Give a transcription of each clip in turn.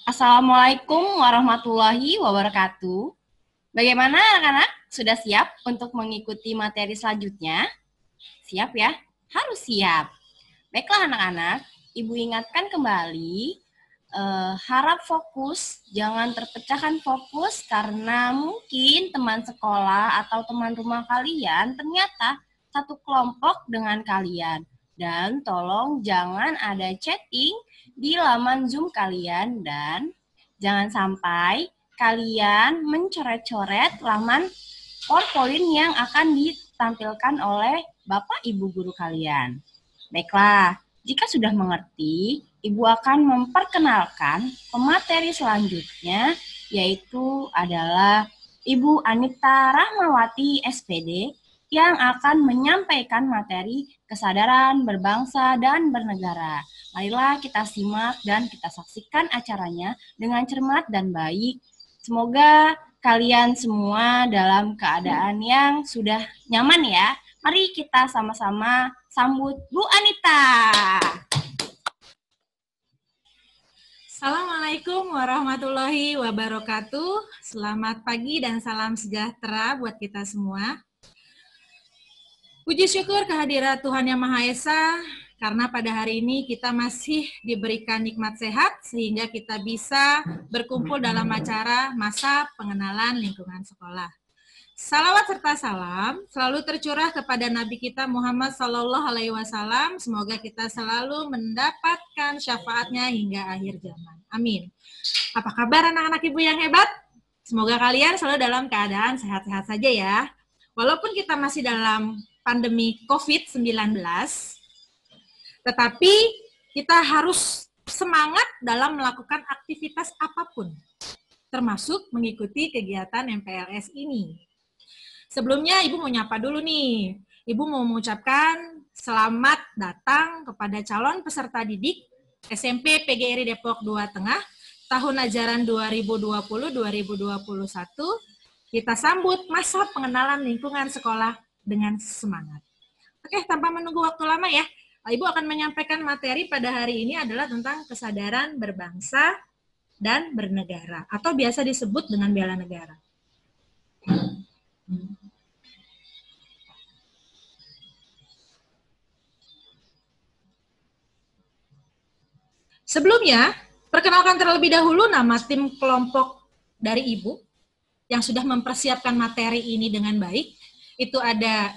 Assalamualaikum warahmatullahi wabarakatuh. Bagaimana anak-anak? Sudah siap untuk mengikuti materi selanjutnya? Siap ya? Harus siap. Baiklah anak-anak, Ibu ingatkan kembali, harap fokus, jangan terpecahkan fokus karena mungkin teman sekolah atau teman rumah kalian ternyata satu kelompok dengan kalian. Dan tolong jangan ada chatting di laman Zoom kalian dan jangan sampai kalian mencoret-coret laman PowerPoint yang akan ditampilkan oleh Bapak Ibu guru kalian. Baiklah, jika sudah mengerti, Ibu akan memperkenalkan pemateri selanjutnya, yaitu adalah Ibu Anita Rahmawati SPD yang akan menyampaikan materi kesadaran berbangsa dan bernegara. Marilah kita simak dan kita saksikan acaranya dengan cermat dan baik. Semoga kalian semua dalam keadaan yang sudah nyaman ya. Mari kita sama-sama sambut Bu Anita. Assalamualaikum warahmatullahi wabarakatuh. Selamat pagi dan salam sejahtera buat kita semua. Puji syukur kehadirat Tuhan Yang Maha Esa, karena pada hari ini kita masih diberikan nikmat sehat, sehingga kita bisa berkumpul dalam acara masa pengenalan lingkungan sekolah. Salawat serta salam selalu tercurah kepada Nabi kita Muhammad SAW. Semoga kita selalu mendapatkan syafaatnya hingga akhir zaman. Amin. Apa kabar anak-anak ibu yang hebat? Semoga kalian selalu dalam keadaan sehat-sehat saja ya. Walaupun kita masih dalam pandemi COVID-19, tetapi kita harus semangat dalam melakukan aktivitas apapun, termasuk mengikuti kegiatan MPLS ini. Sebelumnya Ibu mau nyapa dulu nih. Ibu mau mengucapkan selamat datang kepada calon peserta didik SMP PGRI Depok 2 Tengah tahun ajaran 2020-2021. Kita sambut masa pengenalan lingkungan sekolah dengan semangat. Oke, tanpa menunggu waktu lama ya, Ibu akan menyampaikan materi pada hari ini adalah tentang kesadaran berbangsa dan bernegara, atau biasa disebut dengan bela negara. Sebelumnya, perkenalkan terlebih dahulu nama tim kelompok dari Ibu yang sudah mempersiapkan materi ini dengan baik. Itu ada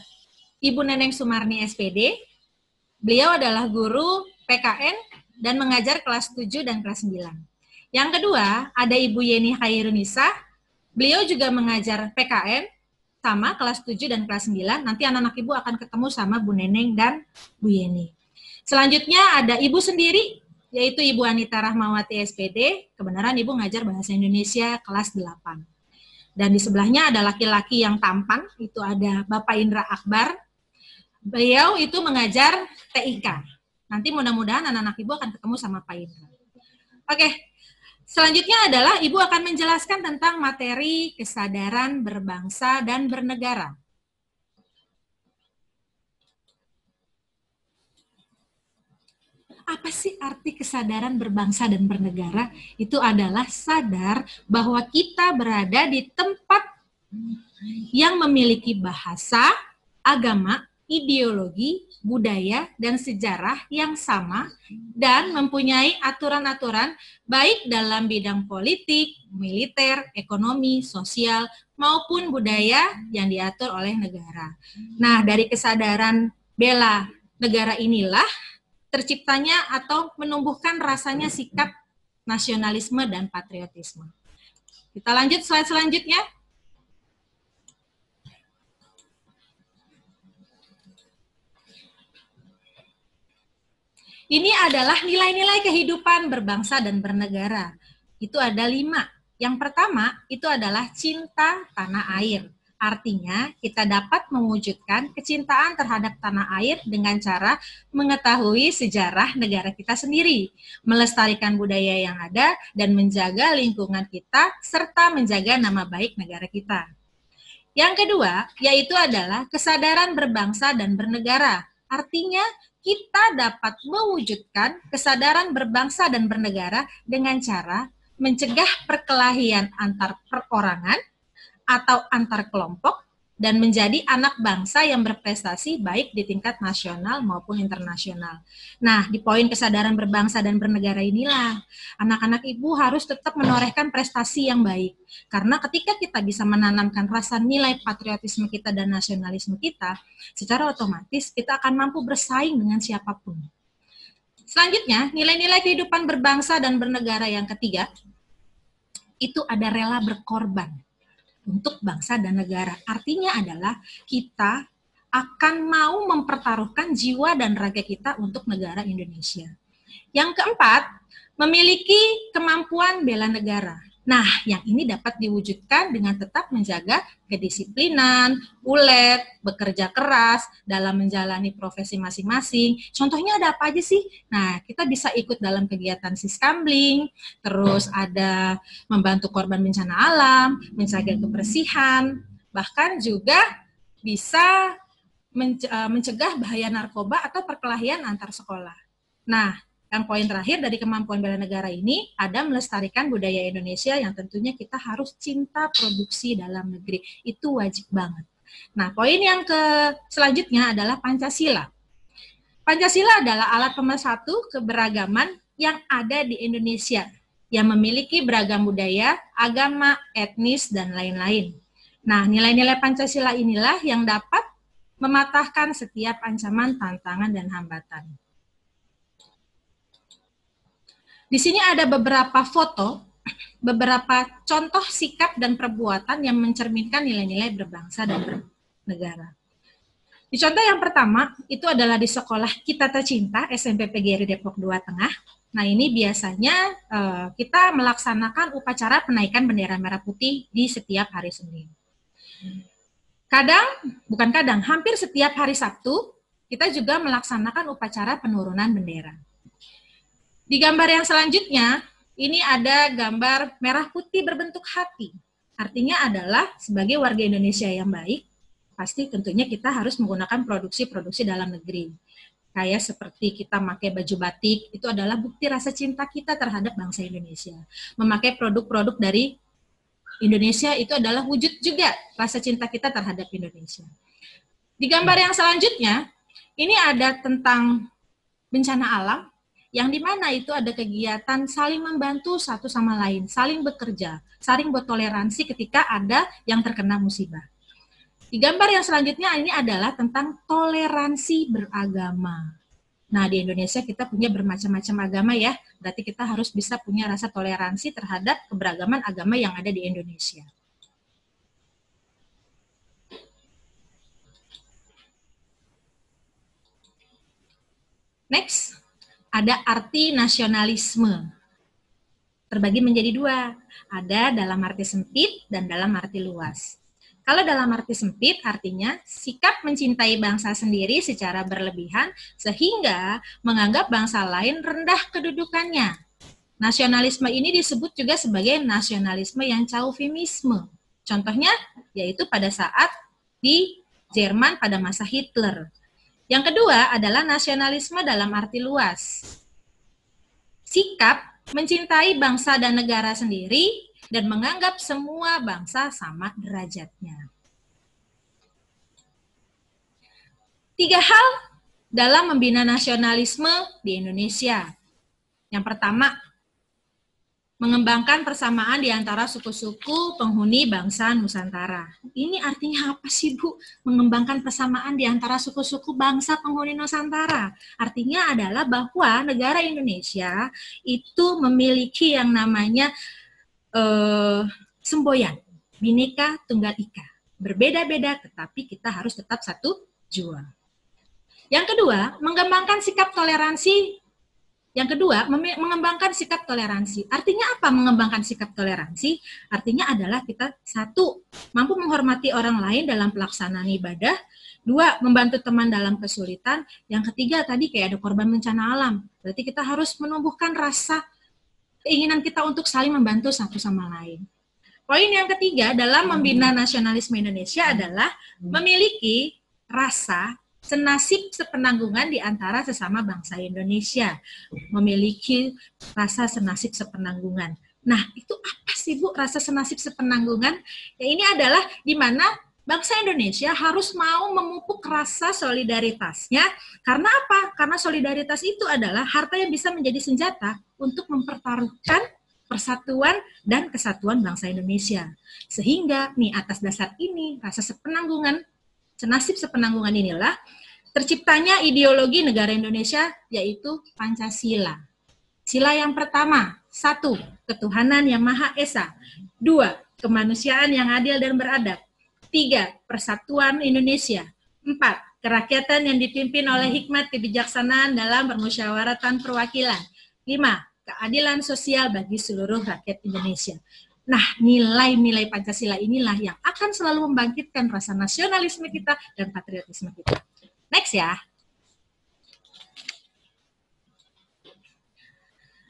Ibu Neneng Sumarni SPD, beliau adalah guru PKN dan mengajar kelas 7 dan kelas 9. Yang kedua, ada Ibu Yeni Khairunisa, beliau juga mengajar PKN, sama kelas 7 dan kelas 9. Nanti anak-anak Ibu akan ketemu sama Bu Neneng dan Bu Yeni. Selanjutnya ada Ibu sendiri, yaitu Ibu Anita Rahmawati SPD, kebenaran Ibu ngajar Bahasa Indonesia kelas 8. Dan di sebelahnya ada laki-laki yang tampan, itu ada Bapak Indra Akbar. Beliau itu mengajar TIK. Nanti mudah-mudahan anak-anak Ibu akan ketemu sama Pak Indra. Oke, selanjutnya adalah Ibu akan menjelaskan tentang materi kesadaran berbangsa dan bernegara. Apa sih arti kesadaran berbangsa dan bernegara? Itu adalah sadar bahwa kita berada di tempat yang memiliki bahasa, agama, ideologi, budaya, dan sejarah yang sama dan mempunyai aturan-aturan baik dalam bidang politik, militer, ekonomi, sosial, maupun budaya yang diatur oleh negara. Nah, dari kesadaran bela negara inilah terciptanya atau menumbuhkan rasanya sikap nasionalisme dan patriotisme. Kita lanjut slide selanjutnya. Ini adalah nilai-nilai kehidupan berbangsa dan bernegara. Itu ada 5. Yang pertama, itu adalah cinta tanah air. Artinya, kita dapat mewujudkan kecintaan terhadap tanah air dengan cara mengetahui sejarah negara kita sendiri, melestarikan budaya yang ada, dan menjaga lingkungan kita, serta menjaga nama baik negara kita. Yang kedua, yaitu adalah kesadaran berbangsa dan bernegara. Artinya, kita dapat mewujudkan kesadaran berbangsa dan bernegara dengan cara mencegah perkelahian antar perorangan atau antar kelompok dan menjadi anak bangsa yang berprestasi baik di tingkat nasional maupun internasional. Nah, di poin kesadaran berbangsa dan bernegara inilah, anak-anak ibu harus tetap menorehkan prestasi yang baik. Karena ketika kita bisa menanamkan rasa nilai patriotisme kita dan nasionalisme kita, secara otomatis kita akan mampu bersaing dengan siapapun. Selanjutnya, nilai-nilai kehidupan berbangsa dan bernegara yang ketiga, itu ada rela berkorban untuk bangsa dan negara. Artinya adalah kita akan mau mempertaruhkan jiwa dan raga kita untuk negara Indonesia. Yang keempat, memiliki kemampuan bela negara. Nah, yang ini dapat diwujudkan dengan tetap menjaga kedisiplinan, ulet, bekerja keras dalam menjalani profesi masing-masing. Contohnya ada apa aja sih? Nah, kita bisa ikut dalam kegiatan Siskambling, terus ada membantu korban bencana alam, menjaga kebersihan, bahkan juga bisa mencegah bahaya narkoba atau perkelahian antar sekolah. Nah, yang poin terakhir dari kemampuan bela negara ini ada melestarikan budaya Indonesia yang tentunya kita harus cinta produksi dalam negeri. Itu wajib banget. Nah, poin yang selanjutnya adalah Pancasila. Pancasila adalah alat pemersatu keberagaman yang ada di Indonesia yang memiliki beragam budaya, agama, etnis, dan lain-lain. Nah, nilai-nilai Pancasila inilah yang dapat mematahkan setiap ancaman, tantangan, dan hambatan. Di sini ada beberapa foto, beberapa contoh sikap dan perbuatan yang mencerminkan nilai-nilai berbangsa dan bernegara. Di contoh yang pertama, itu adalah di sekolah Kita Tercinta, SMP PGRI Depok 2 Tengah. Nah, ini biasanya kita melaksanakan upacara penaikan bendera merah putih di setiap hari Senin. Hampir setiap hari Sabtu, kita juga melaksanakan upacara penurunan bendera. Di gambar yang selanjutnya, ini ada gambar merah putih berbentuk hati. Artinya adalah sebagai warga Indonesia yang baik, pasti tentunya kita harus menggunakan produksi-produksi dalam negeri. Kayak seperti kita memakai baju batik, itu adalah bukti rasa cinta kita terhadap bangsa Indonesia. Memakai produk-produk dari Indonesia itu adalah wujud juga rasa cinta kita terhadap Indonesia. Di gambar yang selanjutnya, ini ada tentang bencana alam, yang dimana itu ada kegiatan saling membantu satu sama lain, saling bekerja, saling bertoleransi ketika ada yang terkena musibah. Di gambar yang selanjutnya ini adalah tentang toleransi beragama. Nah, di Indonesia kita punya bermacam-macam agama ya, berarti kita harus bisa punya rasa toleransi terhadap keberagaman agama yang ada di Indonesia. Next. Ada arti nasionalisme. Terbagi menjadi dua. Ada dalam arti sempit dan dalam arti luas. Kalau dalam arti sempit artinya sikap mencintai bangsa sendiri secara berlebihan sehingga menganggap bangsa lain rendah kedudukannya. Nasionalisme ini disebut juga sebagai nasionalisme yang chauvinisme. Contohnya yaitu pada saat di Jerman pada masa Hitler. Yang kedua adalah nasionalisme dalam arti luas. Sikap mencintai bangsa dan negara sendiri dan menganggap semua bangsa sama derajatnya. 3 hal dalam membina nasionalisme di Indonesia. Yang pertama, mengembangkan persamaan di antara suku-suku penghuni bangsa Nusantara. Ini artinya apa sih, Bu? Mengembangkan persamaan di antara suku-suku bangsa penghuni Nusantara. Artinya adalah bahwa negara Indonesia itu memiliki yang namanya semboyan, Bhinneka Tunggal Ika. Berbeda-beda, tetapi kita harus tetap satu jua. Yang kedua, mengembangkan sikap toleransi. Yang kedua, mengembangkan sikap toleransi. Artinya apa mengembangkan sikap toleransi? Artinya adalah kita satu, mampu menghormati orang lain dalam pelaksanaan ibadah. Dua, membantu teman dalam kesulitan. Yang ketiga tadi kayak ada korban bencana alam. Berarti kita harus menumbuhkan rasa keinginan kita untuk saling membantu satu sama lain. Poin yang ketiga dalam membina nasionalisme Indonesia adalah memiliki rasa senasib sepenanggungan di antara sesama bangsa Indonesia, memiliki rasa senasib sepenanggungan. Nah, itu apa sih Bu rasa senasib sepenanggungan? Ya, ini adalah di mana bangsa Indonesia harus mau memupuk rasa solidaritasnya. Karena apa? Karena solidaritas itu adalah harta yang bisa menjadi senjata untuk mempertaruhkan persatuan dan kesatuan bangsa Indonesia. Sehingga nih atas dasar ini, rasa sepenanggungan, senasib sepenanggungan inilah terciptanya ideologi negara Indonesia, yaitu Pancasila. Sila yang pertama, 1. Ketuhanan yang Maha Esa. 2. Kemanusiaan yang adil dan beradab. 3. Persatuan Indonesia. 4. Kerakyatan yang dipimpin oleh hikmat kebijaksanaan dalam permusyawaratan perwakilan. 5. Keadilan sosial bagi seluruh rakyat Indonesia. Nah, nilai-nilai Pancasila inilah yang akan selalu membangkitkan rasa nasionalisme kita dan patriotisme kita. Next ya.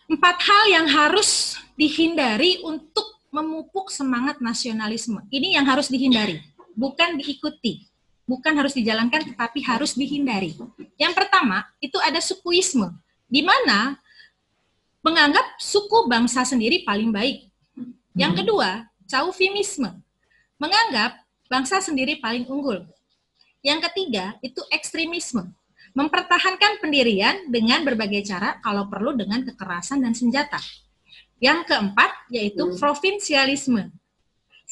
4 hal yang harus dihindari untuk memupuk semangat nasionalisme. Ini yang harus dihindari, bukan diikuti. Bukan harus dijalankan, tetapi harus dihindari. Yang pertama, itu ada sukuisme, di mana menganggap suku bangsa sendiri paling baik. Yang kedua, chauvinisme, menganggap bangsa sendiri paling unggul. Yang ketiga, itu ekstremisme, mempertahankan pendirian dengan berbagai cara, kalau perlu dengan kekerasan dan senjata. Yang keempat, yaitu provinsialisme.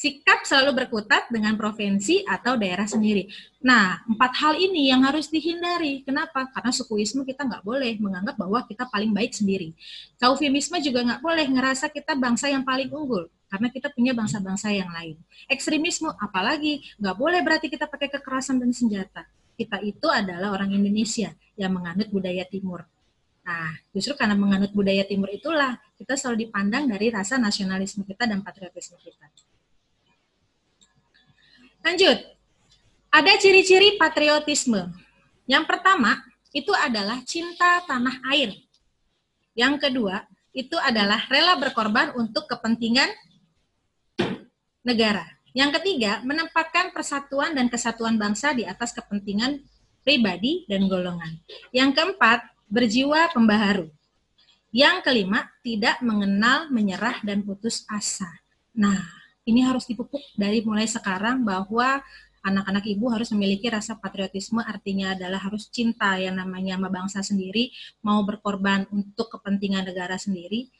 Sikap selalu berkutat dengan provinsi atau daerah sendiri. Nah, 4 hal ini yang harus dihindari. Kenapa? Karena sukuisme kita nggak boleh menganggap bahwa kita paling baik sendiri. Chauvinisme juga nggak boleh ngerasa kita bangsa yang paling unggul, karena kita punya bangsa-bangsa yang lain. Ekstremisme, apalagi, nggak boleh berarti kita pakai kekerasan dan senjata. Kita itu adalah orang Indonesia yang menganut budaya Timur. Nah, justru karena menganut budaya Timur itulah kita selalu dipandang dari rasa nasionalisme kita dan patriotisme kita. Lanjut, ada ciri-ciri patriotisme. Yang pertama, itu adalah cinta tanah air. Yang kedua, itu adalah rela berkorban untuk kepentingan negara. Yang ketiga, menempatkan persatuan dan kesatuan bangsa di atas kepentingan pribadi dan golongan. Yang keempat, berjiwa pembaharu. Yang kelima, tidak mengenal, menyerah, dan putus asa. Nah, ini harus dipupuk dari mulai sekarang bahwa anak-anak ibu harus memiliki rasa patriotisme, artinya adalah harus cinta yang namanya sama bangsa sendiri, mau berkorban untuk kepentingan negara sendiri.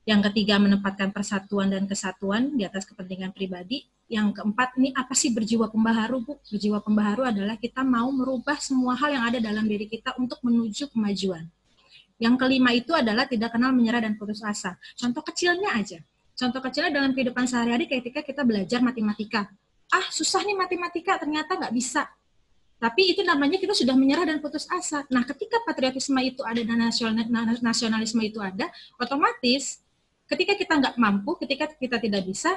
Yang ketiga, menempatkan persatuan dan kesatuan di atas kepentingan pribadi. Yang keempat, ini apa sih berjiwa pembaharu, Bu? Berjiwa pembaharu adalah kita mau merubah semua hal yang ada dalam diri kita untuk menuju kemajuan. Yang kelima itu adalah tidak kenal, menyerah, dan putus asa. Contoh kecilnya aja. Contoh kecilnya dalam kehidupan sehari-hari ketika kita belajar matematika. Ah, susah nih matematika, ternyata nggak bisa. Tapi itu namanya kita sudah menyerah dan putus asa. Nah, ketika patriotisme itu ada dan nasionalisme itu ada, otomatis ketika kita nggak mampu, ketika kita tidak bisa,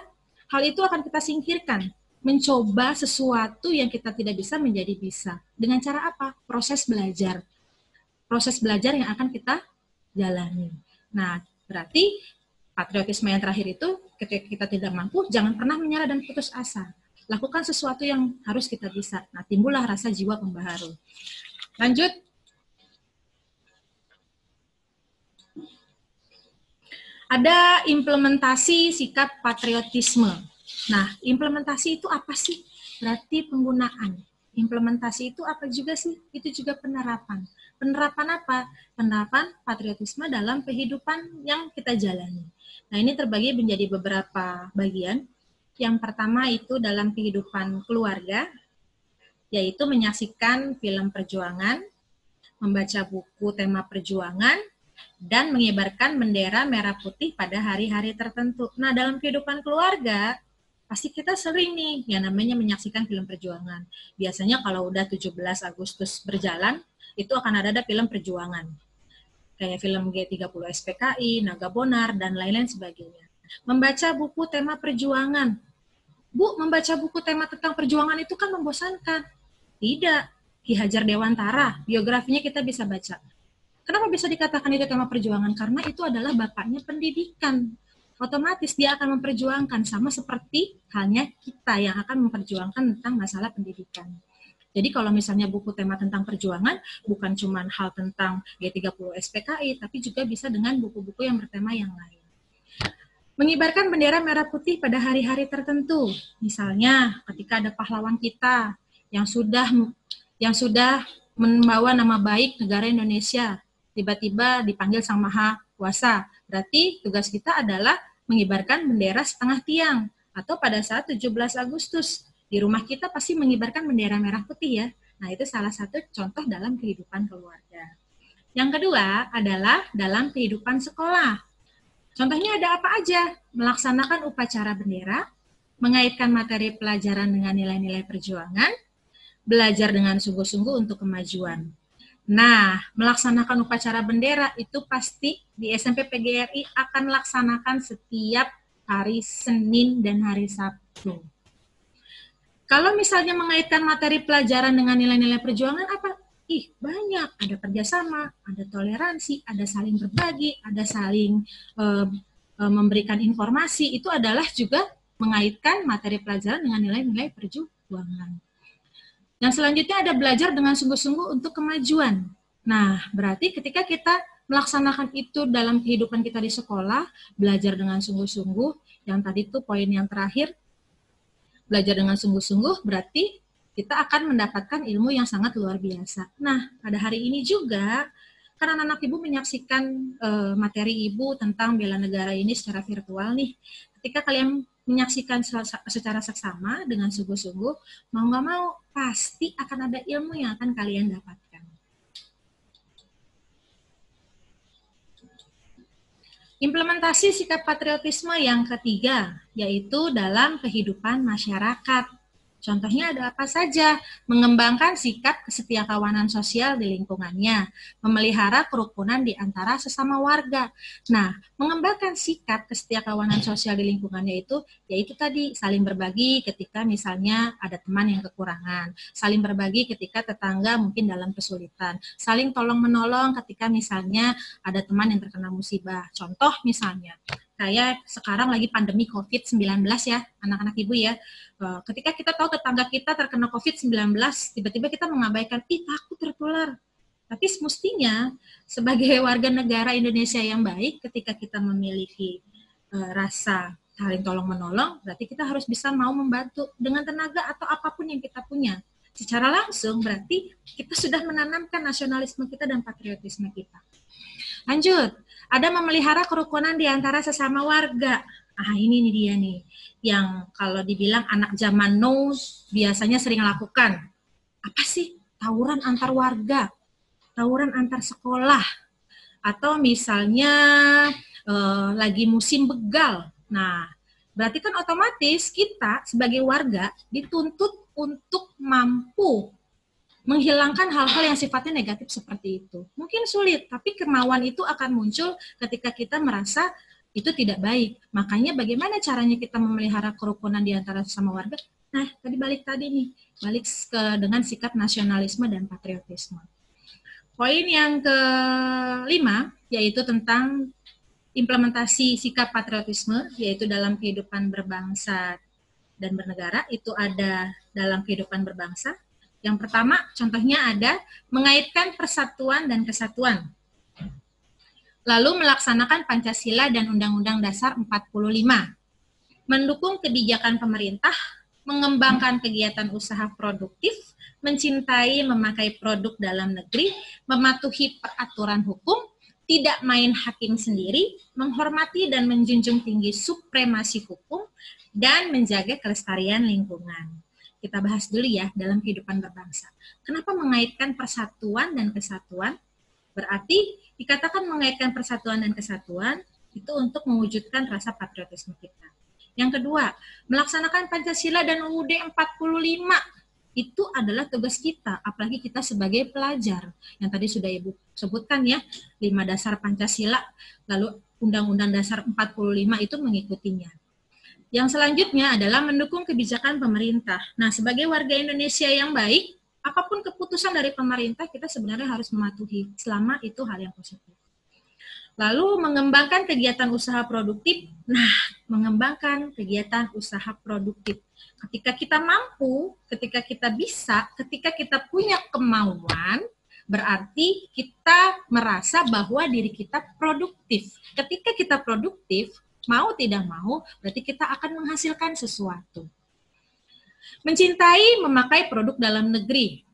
hal itu akan kita singkirkan. Mencoba sesuatu yang kita tidak bisa menjadi bisa. Dengan cara apa? Proses belajar. Proses belajar yang akan kita jalani. Nah, berarti patriotisme yang terakhir itu, ketika kita tidak mampu, jangan pernah menyerah dan putus asa. Lakukan sesuatu yang harus kita bisa. Nah, timbullah rasa jiwa pembaharu. Lanjut. Ada implementasi sikap patriotisme. Nah, implementasi itu apa sih? Berarti penggunaan. Implementasi itu apa juga sih? Itu juga penerapan. Penerapan apa? Penerapan patriotisme dalam kehidupan yang kita jalani. Nah, ini terbagi menjadi beberapa bagian. Yang pertama itu dalam kehidupan keluarga, yaitu menyaksikan film perjuangan, membaca buku tema perjuangan, dan mengibarkan bendera merah putih pada hari-hari tertentu. Nah, dalam kehidupan keluarga, pasti kita sering nih yang namanya menyaksikan film perjuangan. Biasanya kalau udah 17 Agustus berjalan, itu akan ada film perjuangan. Kayak film G30 SPKI, Naga Bonar, dan lain-lain sebagainya. Membaca buku tema perjuangan. Bu, membaca buku tema tentang perjuangan itu kan membosankan. Tidak. Ki Hajar Dewantara, biografinya kita bisa baca. Kenapa bisa dikatakan itu tema perjuangan? Karena itu adalah bapaknya pendidikan. Otomatis dia akan memperjuangkan, sama seperti halnya kita yang akan memperjuangkan tentang masalah pendidikan. Jadi kalau misalnya buku tema tentang perjuangan, bukan cuma hal tentang G30 SPKI, tapi juga bisa dengan buku-buku yang bertema yang lain. Mengibarkan bendera merah putih pada hari-hari tertentu. Misalnya ketika ada pahlawan kita yang sudah membawa nama baik negara Indonesia, tiba-tiba dipanggil Sang Maha Kuasa. Berarti tugas kita adalah mengibarkan bendera setengah tiang. Atau pada saat 17 Agustus, di rumah kita pasti mengibarkan bendera merah putih ya. Nah, itu salah satu contoh dalam kehidupan keluarga. Yang kedua adalah dalam kehidupan sekolah. Contohnya ada apa aja? Melaksanakan upacara bendera, mengaitkan materi pelajaran dengan nilai-nilai perjuangan, belajar dengan sungguh-sungguh untuk kemajuan. Nah, melaksanakan upacara bendera itu pasti di SMP PGRI akan melaksanakan setiap hari Senin dan hari Sabtu. Kalau misalnya mengaitkan materi pelajaran dengan nilai-nilai perjuangan apa? Banyak. Ada kerjasama, ada toleransi, ada saling berbagi, ada saling memberikan informasi. Itu adalah juga mengaitkan materi pelajaran dengan nilai-nilai perjuangan. Yang selanjutnya ada belajar dengan sungguh-sungguh untuk kemajuan. Nah, berarti ketika kita melaksanakan itu dalam kehidupan kita di sekolah, belajar dengan sungguh-sungguh, yang tadi itu poin yang terakhir, belajar dengan sungguh-sungguh berarti kita akan mendapatkan ilmu yang sangat luar biasa. Nah, pada hari ini juga, karena anak-anak ibu menyaksikan materi ibu tentang bela negara ini secara virtual nih, ketika kalian menyaksikan secara seksama dengan sungguh-sungguh, mau nggak mau pasti akan ada ilmu yang akan kalian dapatkan. Implementasi sikap patriotisme yang ketiga, yaitu dalam kehidupan masyarakat. Contohnya ada apa saja? Mengembangkan sikap kesetiakawanan sosial di lingkungannya, memelihara kerukunan di antara sesama warga. Nah, mengembangkan sikap kesetiakawanan sosial di lingkungannya itu, yaitu tadi saling berbagi ketika misalnya ada teman yang kekurangan, saling berbagi ketika tetangga mungkin dalam kesulitan, saling tolong-menolong ketika misalnya ada teman yang terkena musibah. Contoh misalnya, kayak sekarang lagi pandemi COVID-19 ya, anak-anak ibu ya. Ketika kita tahu tetangga kita terkena COVID-19, tiba-tiba kita mengabaikan, takut tertular. Tapi semestinya sebagai warga negara Indonesia yang baik, ketika kita memiliki rasa saling tolong-menolong, berarti kita harus bisa mau membantu dengan tenaga atau apapun yang kita punya. Secara langsung berarti kita sudah menanamkan nasionalisme kita dan patriotisme kita. Lanjut, ada memelihara kerukunan di antara sesama warga. Ini nih dia nih, yang kalau dibilang anak zaman now biasanya sering lakukan. Apa sih? Tawuran antar warga, tawuran antar sekolah, atau misalnya lagi musim begal. Nah, berarti kan otomatis kita sebagai warga dituntut untuk mampu menghilangkan hal-hal yang sifatnya negatif seperti itu. Mungkin sulit, tapi kemauan itu akan muncul ketika kita merasa itu tidak baik. Makanya bagaimana caranya kita memelihara kerukunan di antara sesama warga? Nah, balik dengan sikap nasionalisme dan patriotisme. Poin yang kelima, yaitu tentang implementasi sikap patriotisme, yaitu dalam kehidupan berbangsa dan bernegara, itu ada dalam kehidupan berbangsa. Yang pertama, contohnya ada mengaitkan persatuan dan kesatuan. Lalu melaksanakan Pancasila dan Undang-Undang Dasar 45. Mendukung kebijakan pemerintah, mengembangkan kegiatan usaha produktif, mencintai memakai produk dalam negeri, mematuhi peraturan hukum, tidak main hakim sendiri, menghormati dan menjunjung tinggi supremasi hukum, dan menjaga kelestarian lingkungan. Kita bahas dulu ya dalam kehidupan berbangsa. Kenapa mengaitkan persatuan dan kesatuan? Berarti dikatakan mengaitkan persatuan dan kesatuan itu untuk mewujudkan rasa patriotisme kita. Yang kedua, melaksanakan Pancasila dan UUD 45. Itu adalah tugas kita, apalagi kita sebagai pelajar. Yang tadi sudah Ibu sebutkan ya, 5 dasar Pancasila, lalu Undang-Undang Dasar 45 itu mengikutinya. Yang selanjutnya adalah mendukung kebijakan pemerintah. Nah, sebagai warga Indonesia yang baik, apapun keputusan dari pemerintah, kita sebenarnya harus mematuhi selama itu hal yang positif. Lalu mengembangkan kegiatan usaha produktif. Nah, mengembangkan kegiatan usaha produktif. Ketika kita mampu, ketika kita bisa, ketika kita punya kemauan, berarti kita merasa bahwa diri kita produktif. Ketika kita produktif, mau tidak mau, berarti kita akan menghasilkan sesuatu. Mencintai memakai produk dalam negeri.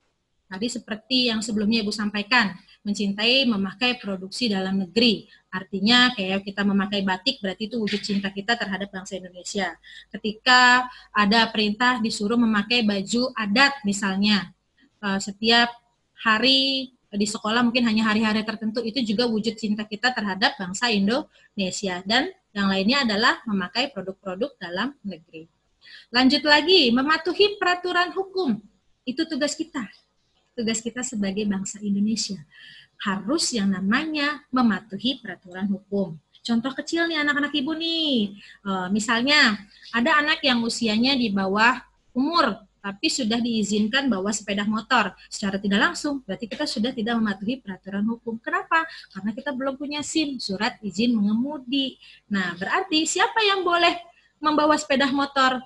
Tadi seperti yang sebelumnya Ibu sampaikan, mencintai memakai produksi dalam negeri. Artinya kayak kita memakai batik berarti itu wujud cinta kita terhadap bangsa Indonesia. Ketika ada perintah disuruh memakai baju adat misalnya, setiap hari di sekolah mungkin hanya hari-hari tertentu, itu juga wujud cinta kita terhadap bangsa Indonesia. Dan yang lainnya adalah memakai produk-produk dalam negeri. Lanjut lagi, mematuhi peraturan hukum. Itu tugas kita. Tugas kita sebagai bangsa Indonesia. Harus yang namanya mematuhi peraturan hukum. Contoh kecil nih anak-anak Ibu nih. Misalnya ada anak yang usianya di bawah umur, tapi sudah diizinkan bawa sepeda motor. Secara tidak langsung, berarti kita sudah tidak mematuhi peraturan hukum. Kenapa? Karena kita belum punya SIM, surat izin mengemudi. Nah, berarti siapa yang boleh membawa sepeda motor?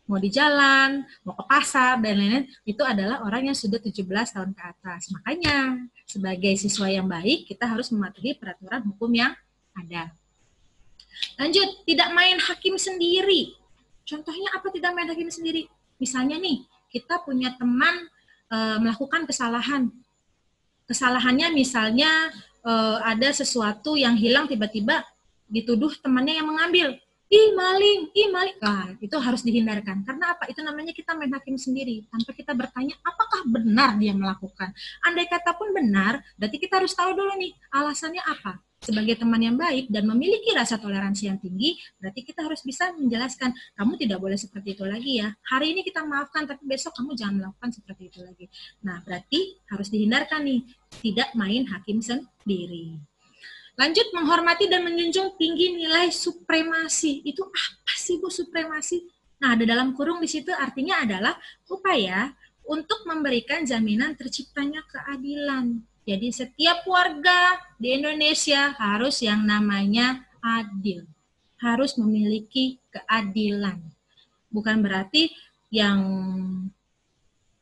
Mau di jalan, mau ke pasar, dan lain-lain, itu adalah orang yang sudah 17 tahun ke atas. Makanya, sebagai siswa yang baik, kita harus mematuhi peraturan hukum yang ada. Lanjut, tidak main hakim sendiri. Contohnya apa tidak main hakim sendiri? Misalnya nih, kita punya teman melakukan kesalahan. Kesalahannya misalnya ada sesuatu yang hilang tiba-tiba dituduh temannya yang mengambil. Ih maling. Nah, itu harus dihindarkan. Karena apa? Itu namanya kita main hakim sendiri. Tanpa kita bertanya, apakah benar dia melakukan? Andai kata pun benar, berarti kita harus tahu dulu nih, alasannya apa? Sebagai teman yang baik dan memiliki rasa toleransi yang tinggi, berarti kita harus bisa menjelaskan, kamu tidak boleh seperti itu lagi ya. Hari ini kita maafkan, tapi besok kamu jangan melakukan seperti itu lagi. Nah, berarti harus dihindarkan nih, tidak main hakim sendiri. Lanjut, menghormati dan menjunjung tinggi nilai supremasi. Itu apa sih Bu supremasi? Nah, ada dalam kurung di situ artinya adalah upaya untuk memberikan jaminan terciptanya keadilan. Jadi setiap warga di Indonesia harus yang namanya adil. Harus memiliki keadilan. Bukan berarti yang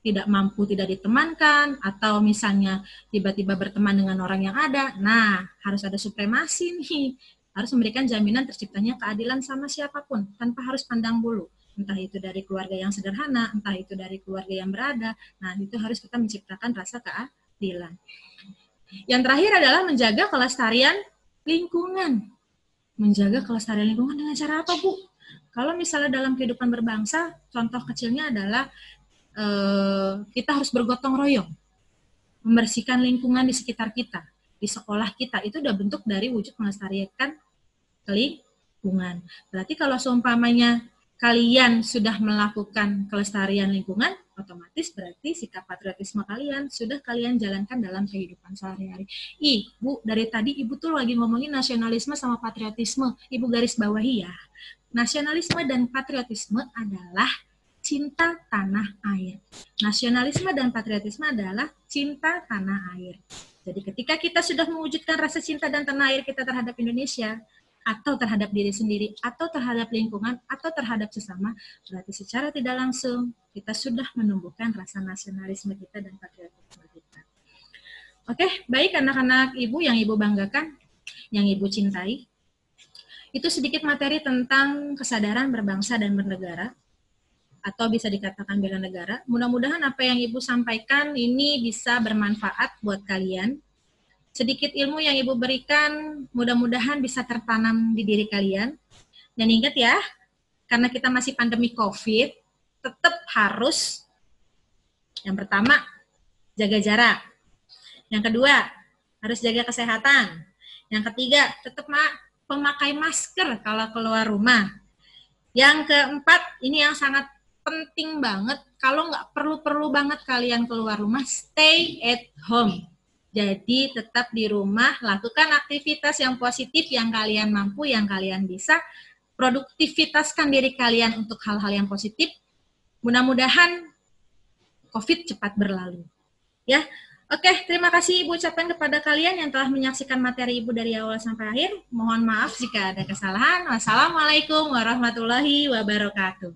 tidak mampu tidak ditemankan, atau misalnya tiba-tiba berteman dengan orang yang ada. Nah, harus ada supremasi nih. Harus memberikan jaminan terciptanya keadilan sama siapapun, tanpa harus pandang bulu. Entah itu dari keluarga yang sederhana, entah itu dari keluarga yang berada. Nah, itu harus kita menciptakan rasa keadilan. Yang terakhir adalah menjaga kelestarian lingkungan. Menjaga kelestarian lingkungan dengan cara apa, Bu? Kalau misalnya dalam kehidupan berbangsa, contoh kecilnya adalah kita harus bergotong royong, membersihkan lingkungan di sekitar kita, di sekolah kita, itu udah bentuk dari wujud melestarikan lingkungan. Berarti kalau seumpamanya kalian sudah melakukan kelestarian lingkungan, otomatis berarti sikap patriotisme kalian sudah kalian jalankan dalam kehidupan sehari-hari. Bu, dari tadi Ibu tuh lagi ngomongin nasionalisme sama patriotisme. Ibu garis bawahi ya. Nasionalisme dan patriotisme adalah cinta tanah air. Nasionalisme dan patriotisme adalah cinta tanah air. Jadi ketika kita sudah mewujudkan rasa cinta dan tanah air kita terhadap Indonesia, atau terhadap diri sendiri, atau terhadap lingkungan, atau terhadap sesama, berarti secara tidak langsung kita sudah menumbuhkan rasa nasionalisme kita dan patriotisme kita. Oke, baik anak-anak Ibu yang Ibu banggakan, yang Ibu cintai. Itu sedikit materi tentang kesadaran berbangsa dan bernegara, atau bisa dikatakan bela negara. Mudah-mudahan apa yang Ibu sampaikan ini bisa bermanfaat buat kalian. Sedikit ilmu yang Ibu berikan, mudah-mudahan bisa tertanam di diri kalian. Dan ingat ya, karena kita masih pandemi COVID, tetap harus, yang pertama, jaga jarak. Yang kedua, harus jaga kesehatan. Yang ketiga, tetap memakai masker kalau keluar rumah. Yang keempat, ini yang sangat penting banget, kalau nggak perlu-perlu banget kalian keluar rumah, stay at home. Jadi tetap di rumah, lakukan aktivitas yang positif yang kalian mampu, yang kalian bisa, produktivitaskan diri kalian untuk hal-hal yang positif. Mudah-mudahan COVID cepat berlalu. Ya, Oke, terima kasih Ibu ucapkan kepada kalian yang telah menyaksikan materi Ibu dari awal sampai akhir. Mohon maaf jika ada kesalahan. Wassalamualaikum warahmatullahi wabarakatuh.